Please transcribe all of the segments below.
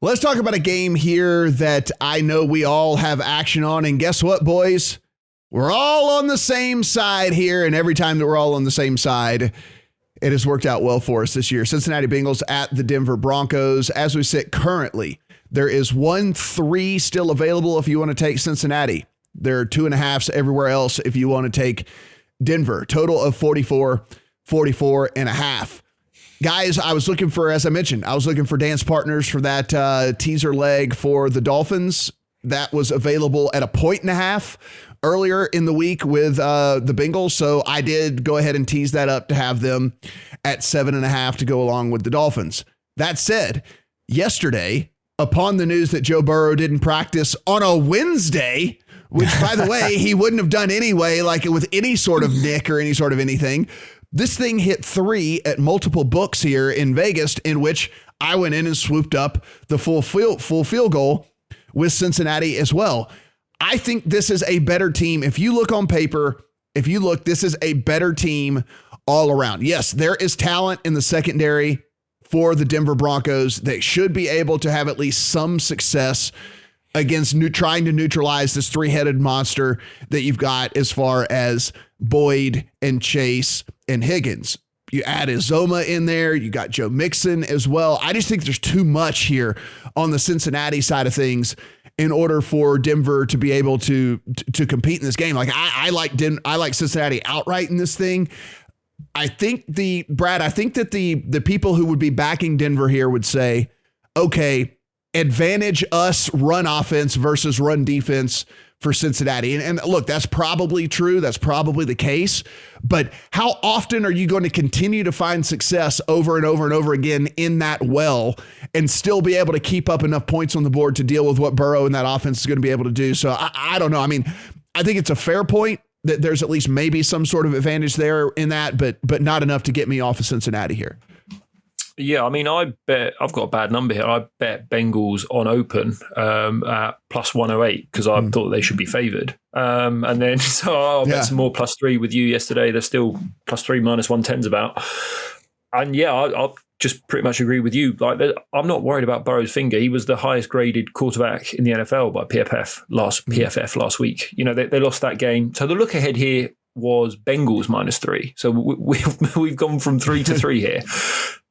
Let's talk about a game here that I know we all have action on. And guess what, boys? We're all on the same side here. And every time that we're all on the same side, it has worked out well for us this year. Cincinnati Bengals at the Denver Broncos. As we sit currently, there is 1-3 still available if you want to take Cincinnati. There are 2.5s everywhere else if you want to take Denver. Total of 44.5. Guys, I was looking for, as I mentioned, I was looking for dance partners for that teaser leg for the Dolphins. That was available at 1.5 earlier in the week with the Bengals. So I did go ahead and tease that up to have them at 7.5 to go along with the Dolphins. That said, yesterday, upon the news that Joe Burrow didn't practice on a Wednesday, which, by the way, he wouldn't have done anyway, like with any sort of nick or any sort of anything. This thing hit 3 at multiple books here in Vegas, in which I went in and swooped up the full field goal with Cincinnati as well. I think this is a better team. If you look on paper, this is a better team all around. Yes, there is talent in the secondary for the Denver Broncos. They should be able to have at least some success against trying to neutralize this 3-headed monster that you've got as far as Boyd and Chase and Higgins. You add Izoma in there. You got Joe Mixon as well. I just think there's too much here on the Cincinnati side of things in order for Denver to be able to compete in this game. Like I like Cincinnati outright in this thing. I think that the people who would be backing Denver here would say, okay, advantage us run offense versus run defense for Cincinnati. And look, that's probably true. That's probably the case. But how often are you going to continue to find success over and over and over again in that well and still be able to keep up enough points on the board to deal with what Burrow and that offense is going to be able to do? So I don't know. I mean, I think it's a fair point that there's at least maybe some sort of advantage there in that, but not enough to get me off of Cincinnati here. Yeah, I mean, I've got a bad number here. I bet Bengals on open at plus 108 because I thought they should be favoured. And then so I bet some more plus 3 with you yesterday. They're still plus 3 minus 110's about. And yeah, I'll just pretty much agree with you. Like, I'm not worried about Burrow's finger. He was the highest graded quarterback in the NFL by PFF last week. You know, they lost that game. So the look ahead here was Bengals minus 3. So we've gone from 3 to 3 here.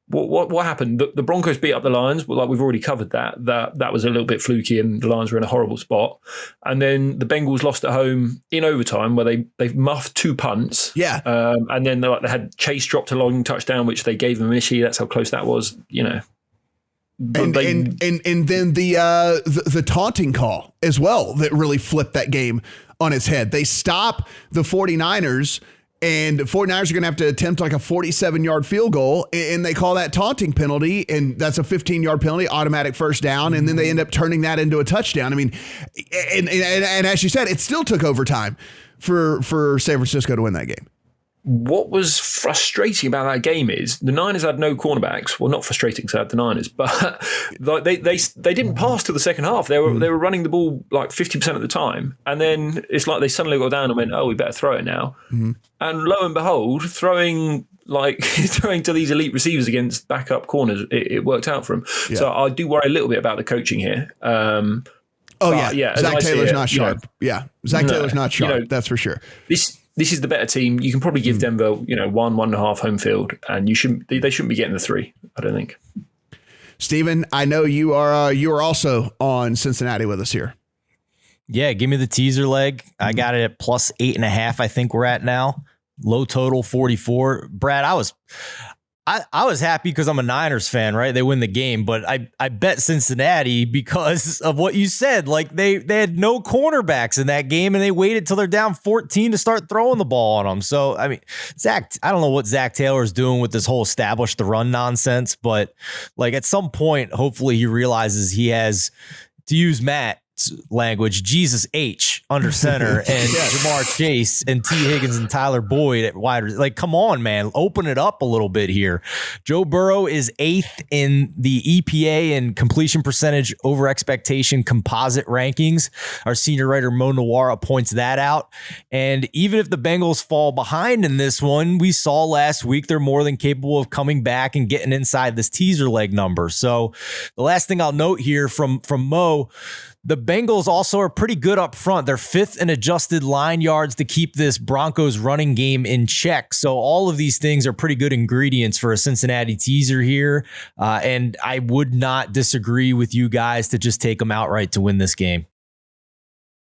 What happened? The Broncos beat up the Lions. Well, like we've already covered that was a little bit fluky, and the Lions were in a horrible spot. And then the Bengals lost at home in overtime, where they muffed 2 punts. Yeah, and then they had Chase dropped a long touchdown, which they gave them initially. That's how close that was. You know, and then the taunting call as well that really flipped that game on its head. They stop the 49ers. And the 49ers are going to have to attempt like a 47-yard field goal, and they call that taunting penalty, and that's a 15-yard penalty, automatic first down, and then they end up turning that into a touchdown. I mean, and as you said, it still took overtime for San Francisco to win that game. What was frustrating about that game is the Niners had no cornerbacks. Well, not frustrating because they had the Niners, but like they didn't pass till the second half. They were running the ball like 50% of the time, and then it's like they suddenly got down and went, "Oh, we better throw it now." Mm-hmm. And lo and behold, throwing to these elite receivers against backup corners, it worked out for them. Yeah. So I do worry a little bit about the coaching here. Zach Taylor's not sharp. Zach Taylor's not sharp. That's for sure. This is the better team. You can probably give Denver, 1.5 home field, and they shouldn't be getting the 3. I don't think. Steven, I know you are also on Cincinnati with us here. Yeah, give me the teaser leg. I got it at plus 8.5. I think we're at now. Low total 44. Brad, I was happy because I'm a Niners fan, right? They win the game, but I bet Cincinnati because of what you said. Like they had no cornerbacks in that game, and they waited till they're down 14 to start throwing the ball on them. So, I mean, I don't know what Zach Taylor's doing with this whole establish the run nonsense, but like at some point, hopefully he realizes he has, to use Matt, language, Jesus H under center and Jamar Chase and T Higgins and Tyler Boyd at wide. Like, come on, man, open it up a little bit here. Joe Burrow is 8th in the EPA and completion percentage over expectation composite rankings. Our senior writer Mo Nawara points that out. And even if the Bengals fall behind in this one, we saw last week they're more than capable of coming back and getting inside this teaser leg number. So the last thing I'll note here from Mo, the Bengals also are pretty good up front. They're 5th in adjusted line yards to keep this Broncos running game in check. So all of these things are pretty good ingredients for a Cincinnati teaser here. And I would not disagree with you guys to just take them outright to win this game.